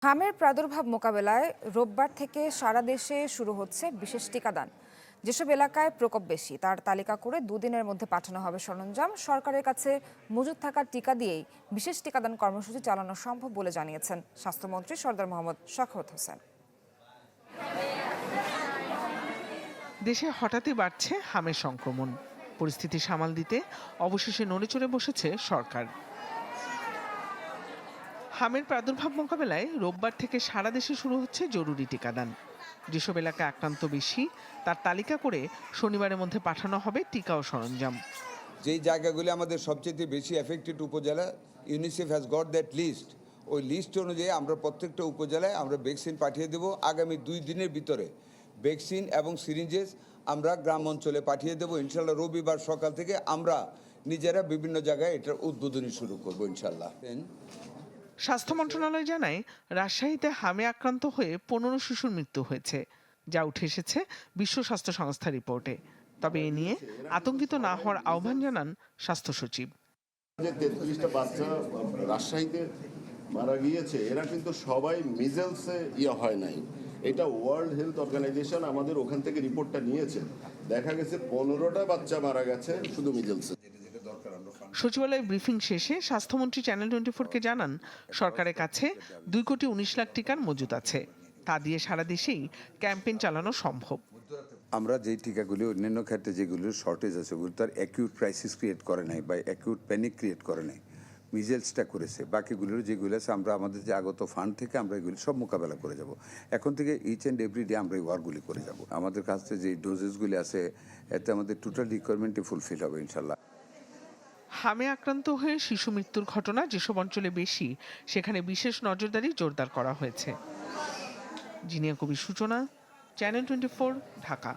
হামের প্রাদুর্ভাব মোকাবেলায় রোববার থেকে সারা দেশে শুরু হচ্ছে বিশেষ টিকাদান। যেসব এলাকায় প্রকোপ বেশি তার তালিকা করে দুদিনের মধ্যে পাঠানো হবে সরঞ্জাম। সরকারের কাছে মজুদ থাকা টিকা দিয়েই বিশেষ টিকাদান কর্মসূচি চালানো সম্ভব বলে জানিয়েছেন স্বাস্থ্যমন্ত্রী সরদার মোহাম্মদ সাখাওয়াত হোসেন। দেশে হঠাৎই বাড়ছে হামের সংক্রমণ। পরিস্থিতি সামাল দিতে অবশেষে নড়েচড়ে বসেছে সরকার। হামের প্রাদুর্ভাব মোকাবেলায় রোববার থেকে সারা দেশে শুরু হচ্ছে জরুরি টিকাদান। যেসব এলাকায় আক্রান্ত বেশি তার তালিকা করে শনিবারের মধ্যে পাঠানো হবে টিকা ও সরঞ্জাম। যেই জায়গাগুলি আমাদের সবচেয়ে বেশি এফেক্টেড উপজেলা, UNICEF has got that list. ওই লিস্ট অনুযায়ী আমরা প্রত্যেকটা উপজেলায় আমরা ভ্যাকসিন পাঠিয়ে দেব। আগামী 2 দিনের ভিতরে ভ্যাকসিন এবং সিরিঞ্জেস আমরা গ্রাম অঞ্চলে পাঠিয়ে দেব। ইনশাল্লাহ রবিবার সকাল থেকে আমরা নিজেরা বিভিন্ন জায়গায় এটার উদ্বোধনী শুরু করবো ইনশাল্লাহ। স্বাস্থ্য মন্ত্রণালয় জানায়, রাজশাহীতে হামে আক্রান্ত হয়ে 15 শিশুর মৃত্যু হয়েছে, যা উঠে এসেছে বিশ্ব স্বাস্থ্য সংস্থার রিপোর্টে। তবে এ নিয়ে আতঙ্কিত না হওয়ার আহ্বান জানান স্বাস্থ্য সচিব। 33টা বাচ্চা রাজশাহীতে মারা গিয়েছে, এরা কিন্তু সবাই মিজেলসে হয় নাই। এটা ওয়ার্ল্ড হেলথ অর্গানাইজেশন আমাদের ওখান থেকে রিপোর্টটা নিয়েছে। দেখা গেছে 15টা বাচ্চা মারা গেছে শুধু মিজেলসে। সচিবালয় ব্রিফিং শেষে স্বাস্থ্যমন্ত্রী চ্যানেল 24-কে জানান, সরকারের কাছে 2,19,00,000 টিকার মজুদ আছে। তা দিয়ে সারা দেশেই ক্যাম্পেইন চালানো সম্ভব। আমরা যেই টিকাগুলি অন্যান্য ক্ষেত্রে যেগুলোর শর্টেজ আছে ওগুলো তার অ্যাকিউট ক্রাইসিস ক্রিয়েট করে নাই বা অ্যাকিউট প্যানিক ক্রিয়েট করে নাই, মিজেলসটা করেছে। বাকিগুলোর যেগুলো আছে আমরা আমাদের যে আগত ফান্ড থেকে আমরা এগুলি সব মোকাবেলা করে যাব। এখন থেকে ইচ অ্যান্ড এভরি ডে আমরা এই ওয়ারগুলি করে যাব। আমাদের কাছে যে ডোজেসগুলি আছে এতে আমাদের টোটাল রিকোয়ারমেন্টই ফুলফিল হবে ইনশাল্লাহ। হামে আক্রান্ত হয়ে শিশু মৃত্যুর ঘটনা যেসব অঞ্চলে বেশি সেখানে বিশেষ নজরদারি জোরদার করা হয়েছে। জিনিয়া কবির সূচনা, চ্যানেল 24, ঢাকা।